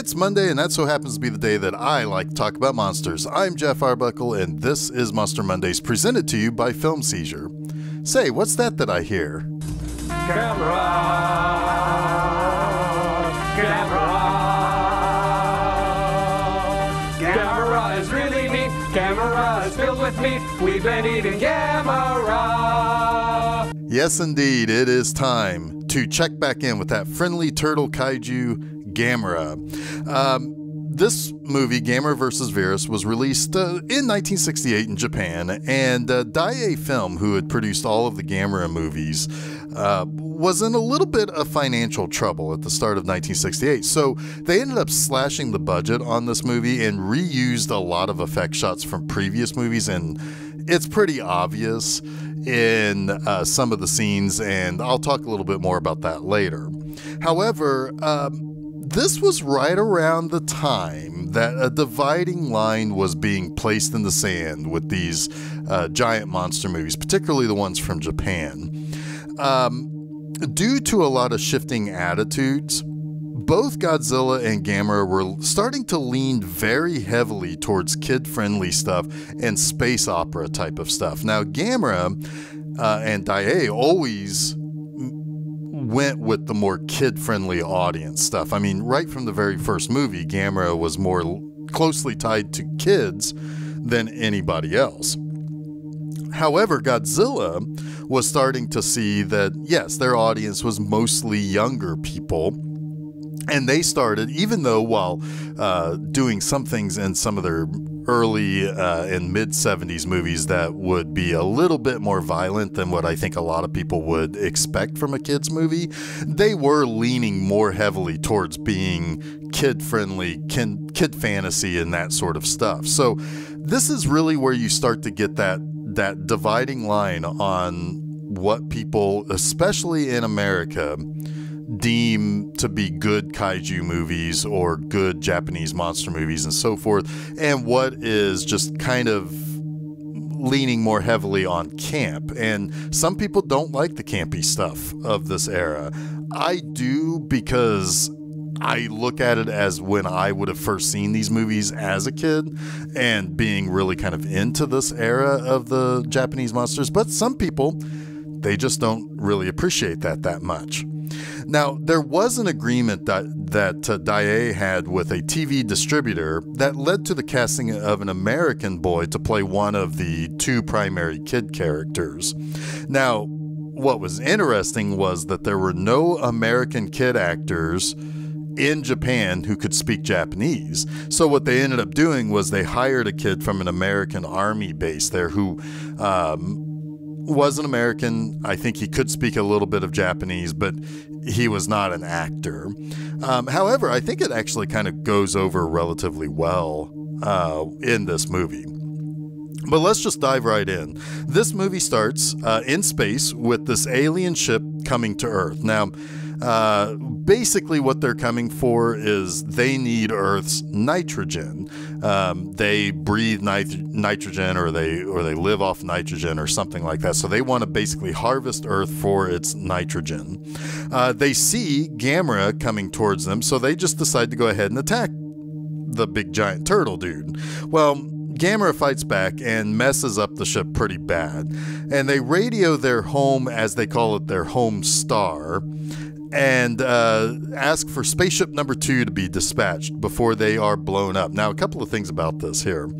It's Monday, and that so happens to be the day that I like to talk about monsters. I'm Geoff Arbuckle, and this is Monster Mondays, presented to you by Film Seizure. Say, what's that I hear? Gamera! Gamera! Gamera is really neat. Gamera is filled with meat. We've been eating Gamera. Yes, indeed, it is time to check back in with that friendly turtle kaiju, Gamera. This movie, Gamera vs. Viras, was released in 1968 in Japan, and Daiei Film, who had produced all of the Gamera movies, was in a little bit of financial trouble at the start of 1968. So they ended up slashing the budget on this movie and reused a lot of effect shots from previous movies, and it's pretty obvious in some of the scenes, and I'll talk a little bit more about that later. However, this was right around the time that a dividing line was being placed in the sand with these giant monster movies, particularly the ones from Japan. Due to a lot of shifting attitudes, both Godzilla and Gamera were starting to lean very heavily towards kid-friendly stuff and space opera type of stuff. Now, Gamera and Daiei always went with the more kid-friendly audience stuff. I mean, right from the very first movie, Gamera was more closely tied to kids than anybody else. However, Godzilla was starting to see that, yes, their audience was mostly younger people, and they started, even though while doing some things in some of their early and mid-70s movies that would be a little bit more violent than what I think a lot of people would expect from a kid's movie, they were leaning more heavily towards being kid-friendly, kid fantasy and that sort of stuff. So this is really where you start to get that dividing line on what people, especially in America, deem to be good kaiju movies or good Japanese monster movies and so forth, and what is just kind of leaning more heavily on camp. And some people don't like the campy stuff of this era. I do, because I look at it as when I would have first seen these movies as a kid and being really kind of into this era of the Japanese monsters. But some people, they just don't really appreciate that much. Now, there was an agreement that Daiei had with a TV distributor that led to the casting of an American boy to play one of the two primary kid characters. Now, what was interesting was that there were no American kid actors in Japan who could speak Japanese. So what they ended up doing was they hired a kid from an American army base there who was an American. I think he could speak a little bit of Japanese, but he was not an actor. However, I think it actually kind of goes over relatively well in this movie. But let's just dive right in. This movie starts in space with this alien ship coming to Earth. Now, basically what they're coming for is they need Earth's nitrogen. They breathe nitrogen, or they live off nitrogen or something like that. So they want to basically harvest Earth for its nitrogen. They see Gamera coming towards them, so they just decide to go ahead and attack the big giant turtle dude. Well, Gamera fights back and messes up the ship pretty bad. And they radio their home, as they call it, their home star, and ask for spaceship number 2 to be dispatched before they are blown up. Now, a couple of things about this here.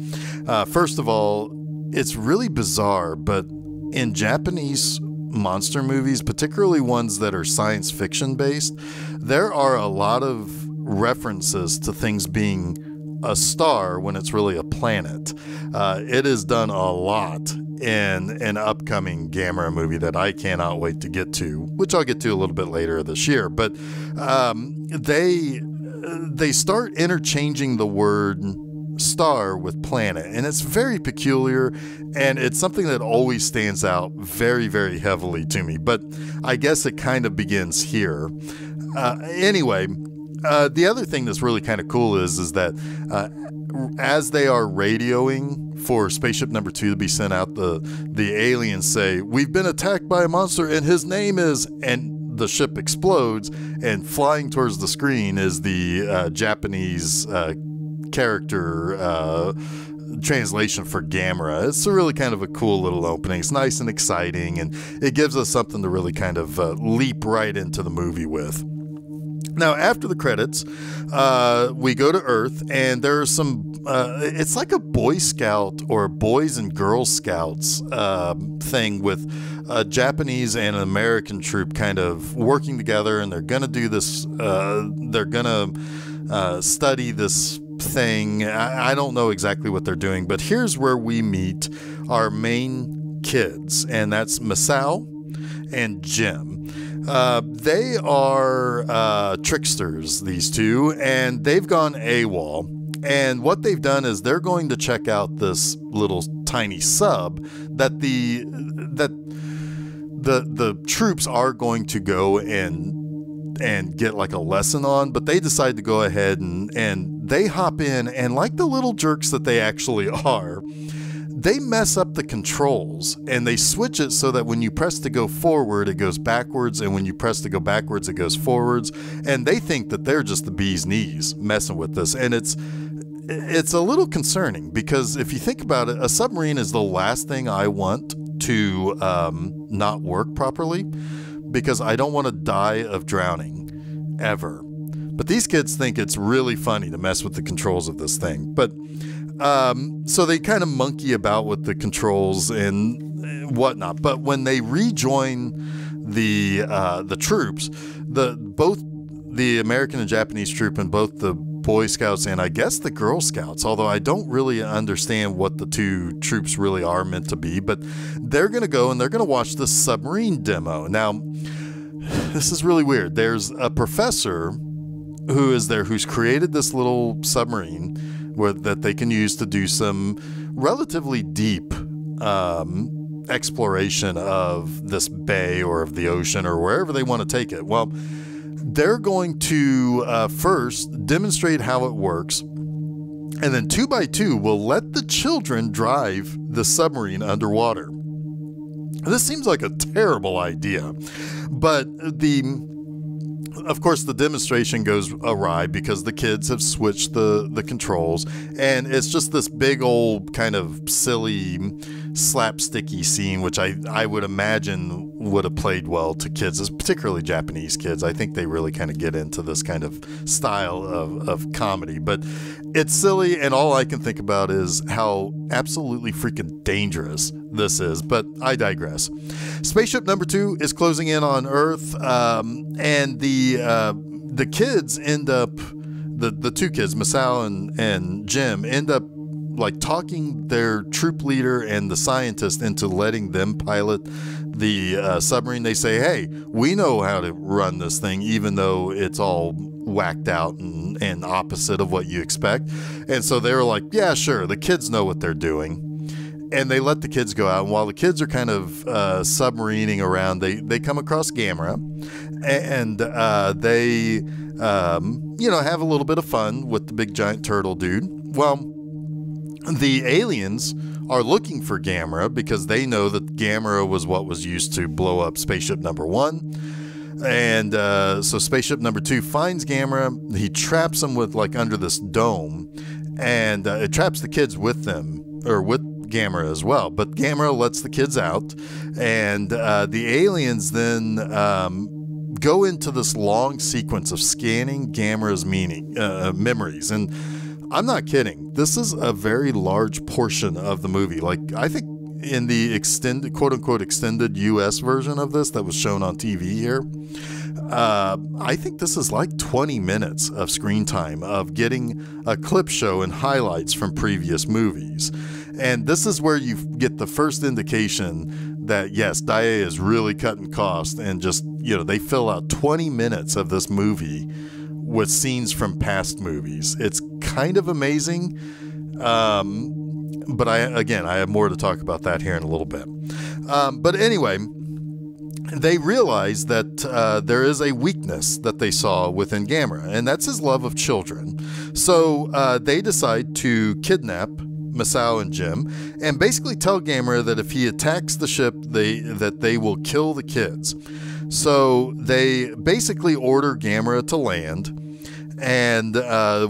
First of all, it's really bizarre, but in Japanese monster movies, particularly ones that are science fiction based, there are a lot of references to things being a star when it's really a planet. It is done a lot in an upcoming Gamera movie that I cannot wait to get to, which I'll get to a little bit later this year. But they start interchanging the word star with planet, and it's very peculiar, and it's something that always stands out very, very heavily to me. But I guess it kind of begins here. Anyway, the other thing that's really kind of cool is that as they are radioing for spaceship number 2 to be sent out, the aliens say, "We've been attacked by a monster and his name is," and the ship explodes, and flying towards the screen is the Japanese character translation for Gamera. It's a really kind of a cool little opening. It's nice and exciting, and it gives us something to really kind of leap right into the movie with. Now, after the credits, we go to Earth, and there's some, it's like a Boy Scout or Boys and Girl Scouts thing with a Japanese and an American troop kind of working together, and they're going to do this, they're going to study this thing. I don't know exactly what they're doing, but here's where we meet our main kids, and that's Masao and Jim. They are tricksters, these two, and they've gone AWOL. And what they've done is they're going to check out this little tiny sub that the troops are going to go and get like a lesson on, but they decide to go ahead and they hop in, and like the little jerks that they actually are, they mess up the controls, and they switch it so that when you press to go forward, it goes backwards, and when you press to go backwards, it goes forwards. And they think that they're just the bee's knees messing with this, and it's a little concerning, because if you think about it, a submarine is the last thing I want to not work properly, because I don't want to die of drowning ever. But these kids think it's really funny to mess with the controls of this thing. But so they kind of monkey about with the controls and whatnot. But when they rejoin the troops, both the American and Japanese troop, and both the Boy Scouts and I guess the Girl Scouts, although I don't really understand what the two troops really are meant to be, but they're going to go and they're going to watch the submarine demo. Now, this is really weird. There's a professor who is there who's created this little submarine that they can use to do some relatively deep exploration of this bay or of the ocean or wherever they want to take it. Well, they're going to first demonstrate how it works, and then 2 by 2 will let the children drive the submarine underwater. This seems like a terrible idea, but of course, the demonstration goes awry because the kids have switched the controls, and it's just this big old kind of silly slapsticky scene, which I would imagine would have played well to kids, particularly Japanese kids. I think they really kind of get into this kind of style of comedy, but it's silly, and all I can think about is how absolutely freaking dangerous this is, but I digress. Spaceship number 2 is closing in on Earth, and the kids end up, the two kids, Masao and Jim, end up like talking their troop leader and the scientist into letting them pilot the submarine. They say, hey, we know how to run this thing, even though it's all whacked out and opposite of what you expect. And so they were like, yeah, sure, the kids know what they're doing. And they let the kids go out, and while the kids are kind of submarining around, they come across Gamera, and they have a little bit of fun with the big giant turtle dude. Well, the aliens are looking for Gamera because they know that Gamera was what was used to blow up spaceship number 1. And so spaceship number 2 finds Gamera. He traps them with like under this dome, and it traps the kids with them, or with Gamera as well. But Gamera lets the kids out, and the aliens then go into this long sequence of scanning Gamera's memories. And I'm not kidding. This is a very large portion of the movie. Like, I think in the extended, quote-unquote extended US version of this that was shown on TV here, I think this is like 20 minutes of screen time of getting a clip show and highlights from previous movies. And this is where you get the first indication that, yes, Daiei is really cutting costs, and just, they fill out 20 minutes of this movie with scenes from past movies. It's kind of amazing. But I have more to talk about that here in a little bit. But anyway, they realize that there is a weakness that they saw within Gamera, and that's his love of children. So they decide to kidnap Masao and Jim, and basically tell Gamera that if he attacks the ship, that they will kill the kids. So they basically order Gamera to land. And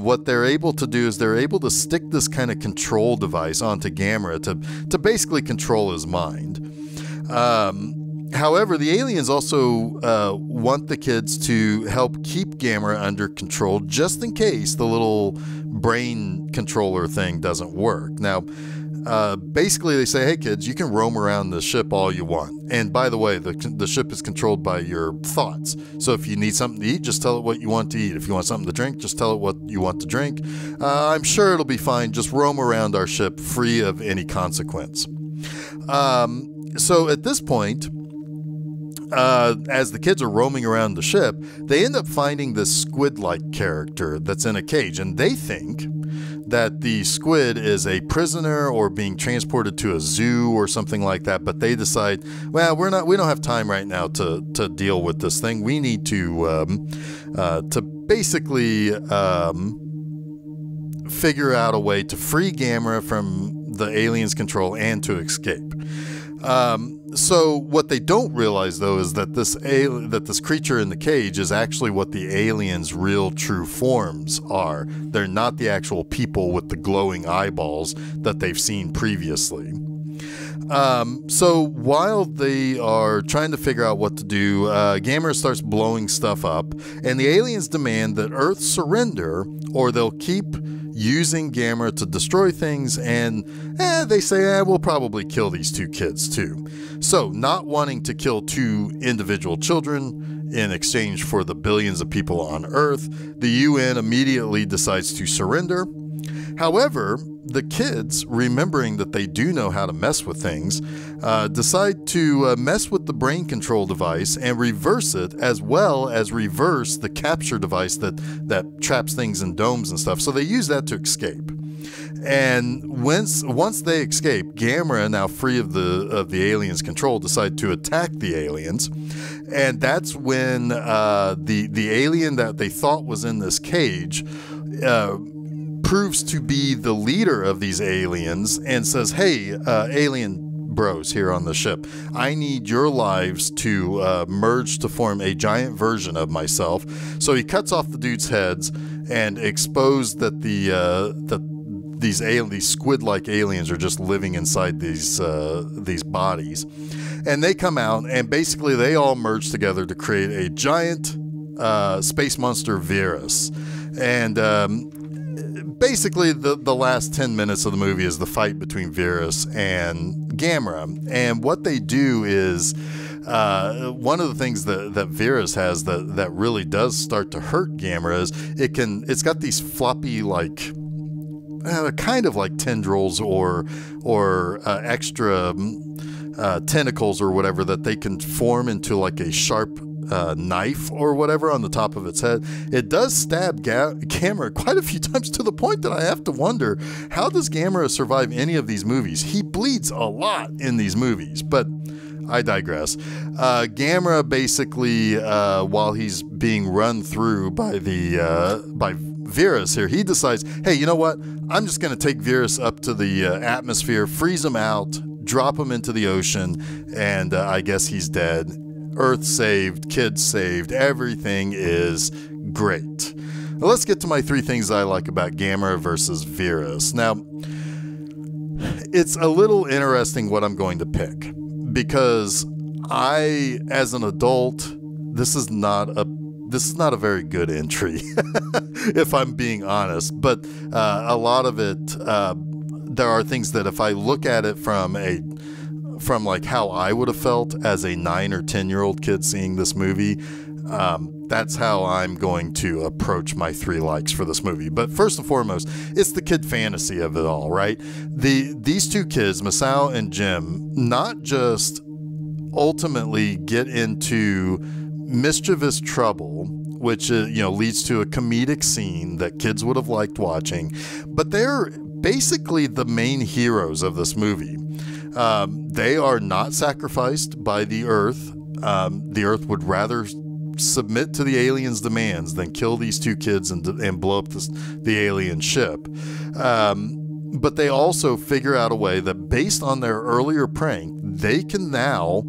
what they're able to do is they're able to stick this kind of control device onto Gamera to basically control his mind. However, the aliens also want the kids to help keep Gamera under control just in case the little brain controller thing doesn't work. Now, basically they say, hey kids, you can roam around the ship all you want. And by the way, the ship is controlled by your thoughts. So if you need something to eat, just tell it what you want to eat. If you want something to drink, just tell it what you want to drink. I'm sure it'll be fine. Just roam around our ship free of any consequence. So at this point, as the kids are roaming around the ship, they end up finding this squid-like character that's in a cage, and they think that the squid is a prisoner or being transported to a zoo or something like that, but they decide, well, we don't have time right now to deal with this thing. We need to basically figure out a way to free Gamera from the aliens' control and to escape. So what they don't realize, though, is that this creature in the cage is actually what the aliens' real true forms are. They're not the actual people with the glowing eyeballs that they've seen previously. So while they are trying to figure out what to do, Gamera starts blowing stuff up, and the aliens demand that Earth surrender or they'll keep using Gamera to destroy things, and they say, we'll probably kill these two kids too. So, not wanting to kill two individual children in exchange for the billions of people on Earth, the UN immediately decides to surrender. However, the kids, remembering that they do know how to mess with things, decide to mess with the brain control device and reverse it, as well as reverse the capture device that traps things in domes and stuff. So they use that to escape. And once they escape, Gamera, now free of the aliens' control, decide to attack the aliens. And that's when the alien that they thought was in this cage proves to be the leader of these aliens and says, hey, alien bros here on the ship, I need your lives to merge to form a giant version of myself. So he cuts off the dude's heads and exposed that these squid-like aliens are just living inside these bodies. And they come out, and basically they all merge together to create a giant space monster, Viras. And basically, the last 10 minutes of the movie is the fight between Viras and Gamera. And what they do is, one of the things that Viras has that really does start to hurt Gamera is it's got these floppy, like, kind of like tendrils or extra tentacles or whatever that they can form into like a sharp knife or whatever on the top of its head. It does stab Gamera quite a few times, to the point that I have to wonder, how does Gamera survive any of these movies? He bleeds a lot in these movies, but I digress. Gamera basically, while he's being run through by Viras here, he decides, hey, you know what? I'm just going to take Viras up to the atmosphere, freeze him out, drop him into the ocean, and I guess he's dead. Earth saved, kids saved, everything is great. Now, let's get to my 3 things I like about Gamera versus Viras. Now, it's a little interesting what I'm going to pick, because I, as an adult, this is not a very good entry, if I'm being honest. But a lot of it, there are things that if I look at it from like how I would have felt as a 9 or 10-year-old kid seeing this movie, that's how I'm going to approach my 3 likes for this movie. But first and foremost, it's the kid fantasy of it all, right? These 2 kids, Masao and Jim, not just ultimately get into mischievous trouble, which leads to a comedic scene that kids would have liked watching, but they're basically the main heroes of this movie. They are not sacrificed by the Earth. The Earth would rather submit to the aliens' demands than kill these 2 kids and blow up the alien ship. But they also figure out a way that based on their earlier prank, they can now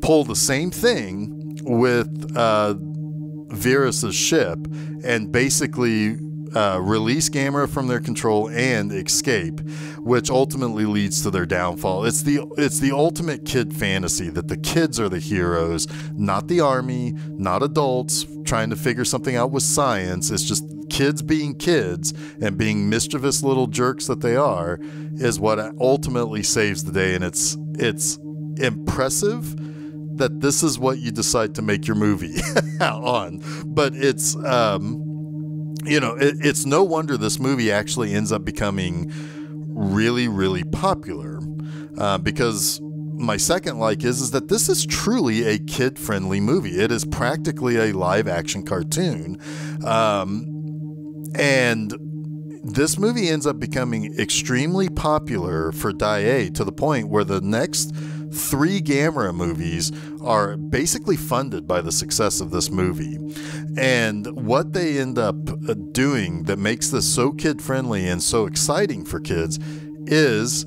pull the same thing with Viras' ship and basically release Gamera from their control and escape, which ultimately leads to their downfall. It's the ultimate kid fantasy that the kids are the heroes, not the army, not adults trying to figure something out with science. It's just kids being kids and being mischievous little jerks that they are is what ultimately saves the day. And it's impressive that this is what you decide to make your movie on. But it's it's no wonder this movie actually ends up becoming really, really popular, because my second is that this is truly a kid-friendly movie. It is practically a live-action cartoon, and this movie ends up becoming extremely popular for Daiei to the point where the next 3 Gamera movies are basically funded by the success of this movie. And what they end up doing that makes this so kid-friendly and so exciting for kids is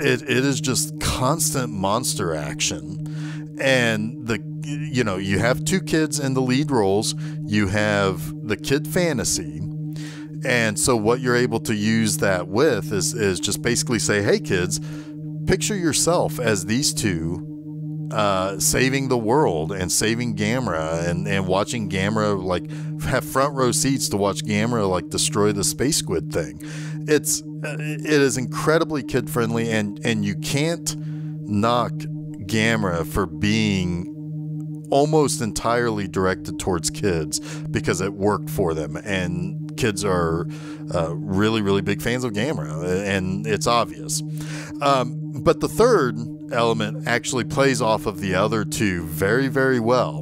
it is just constant monster action. And you have 2 kids in the lead roles. You have the kid fantasy. And so what you're able to use that with is just basically say, hey kids, picture yourself as these 2 saving the world and saving Gamera and watching Gamera have front row seats to watch Gamera destroy the space squid thing. It is incredibly kid friendly, and you can't knock Gamera for being almost entirely directed towards kids because it worked for them, and kids are really, really big fans of Gamera, and it's obvious. But the third element actually plays off of the other 2 very, very well.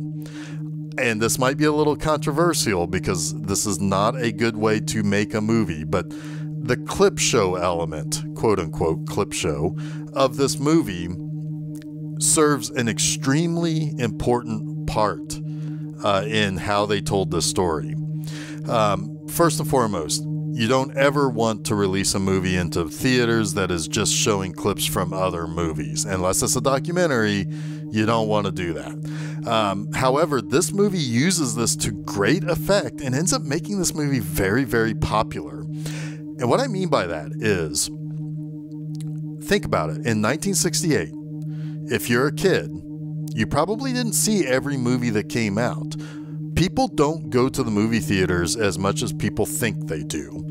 And this might be a little controversial because this is not a good way to make a movie, but the clip show element, quote unquote clip show, of this movie serves an extremely important part in how they told this story. First and foremost, you don't ever want to release a movie into theaters that is just showing clips from other movies. Unless it's a documentary, you don't want to do that. However, this movie uses this to great effect and ends up making this movie very, very popular. And what I mean by that is, think about it. In 1968, if you're a kid, you probably didn't see every movie that came out. People don't go to the movie theaters as much as people think they do.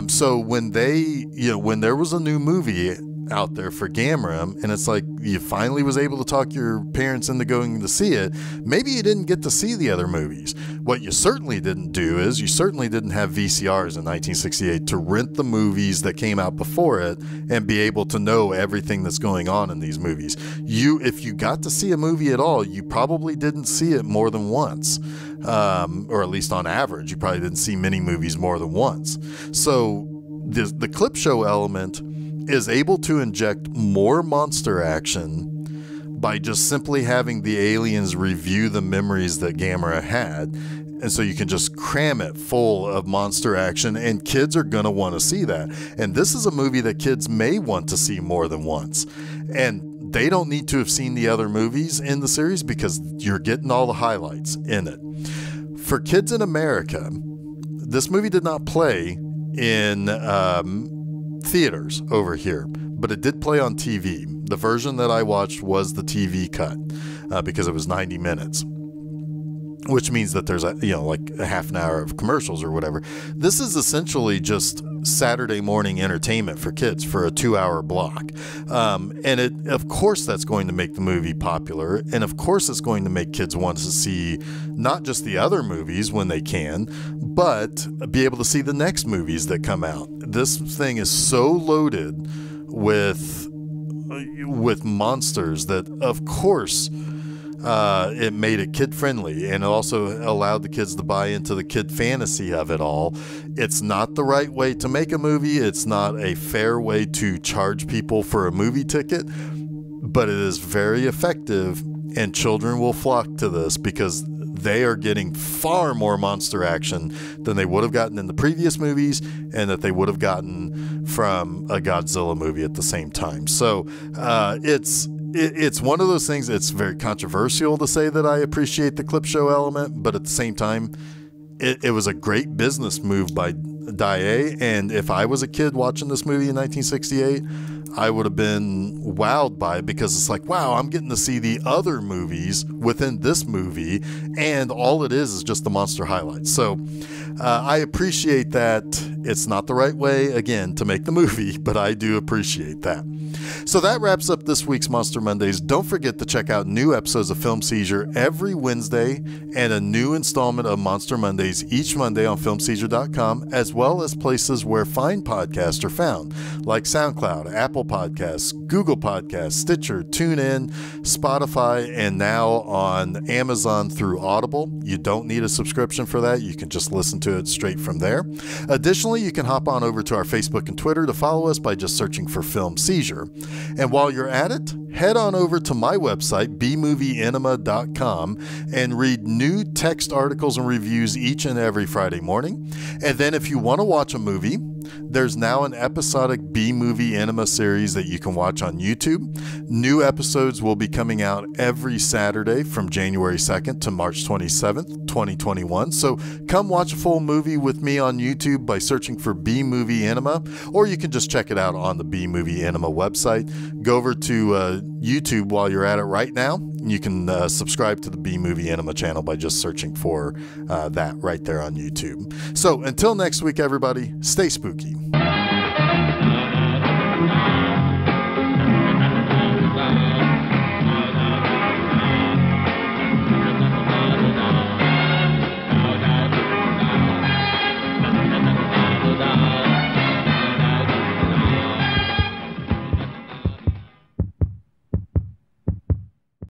So when there was a new movie out there for Gamera, and it's like you finally was able to talk your parents into going to see it, maybe you didn't get to see the other movies. What you certainly didn't do is you certainly didn't have VCRs in 1968 to rent the movies that came out before it and be able to know everything that's going on in these movies. If you got to see a movie at all, you probably didn't see it more than once. Or at least on average, you probably didn't see many movies more than once. So the clip show element is able to inject more monster action by just simply having the aliens review the memories that Gamera had. And so you can just cram it full of monster action, and kids are going to want to see that. And this is a movie that kids may want to see more than once. And they don't need to have seen the other movies in the series because you're getting all the highlights in it. For kids in America, this movie did not play in theaters over here, but it did play on TV. The version that I watched was the TV cut because it was 90 minutes, which means that there's a half an hour of commercials or whatever. This is essentially just Saturday morning entertainment for kids for a 2-hour block. And of course that's going to make the movie popular, and of course it's going to make kids want to see not just the other movies when they can, but be able to see the next movies that come out. This thing is so loaded with monsters that of course it made it kid friendly, and it also allowed the kids to buy into the kid fantasy of it all. It's not the right way to make a movie. It's not a fair way to charge people for a movie ticket, but it is very effective, and children will flock to this because they are getting far more monster action than they would have gotten in the previous movies and that they would have gotten from a Godzilla movie at the same time. So it's one of those things. It's very controversial to say that I appreciate the clip show element, but at the same time, it was a great business move by Daiei. And if I was a kid watching this movie in 1968, I would have been wowed by it, because it's like, wow, I'm getting to see the other movies within this movie, and all it is just the monster highlights. So I appreciate that. It's not the right way, again, to make the movie, but I do appreciate that. So that wraps up this week's Monster Mondays. Don't forget to check out new episodes of Film Seizure every Wednesday, and a new installment of Monster Mondays each Monday on filmseizure.com, as well as places where fine podcasts are found, like SoundCloud, Apple Podcasts, Google Podcasts, Stitcher, TuneIn, Spotify, and now on Amazon through Audible. You don't need a subscription for that. You can just listen to it straight from there. Additionally, you can hop on over to our Facebook and Twitter to follow us by just searching for Film Seizure. And while you're at it, head on over to my website, bmovieenema.com, and read new text articles and reviews each and every Friday morning. And then if you want to watch a movie, there's now an episodic B-Movie Enema series that you can watch on YouTube. New episodes will be coming out every Saturday from January 2nd to March 27th, 2021. So come watch a full movie with me on YouTube by searching for B-Movie Enema, or you can just check it out on the B-Movie Enema website. Go over to YouTube while you're at it right now. You can subscribe to the B-Movie Enema channel by just searching for that right there on YouTube. So until next week, everybody, stay spooky.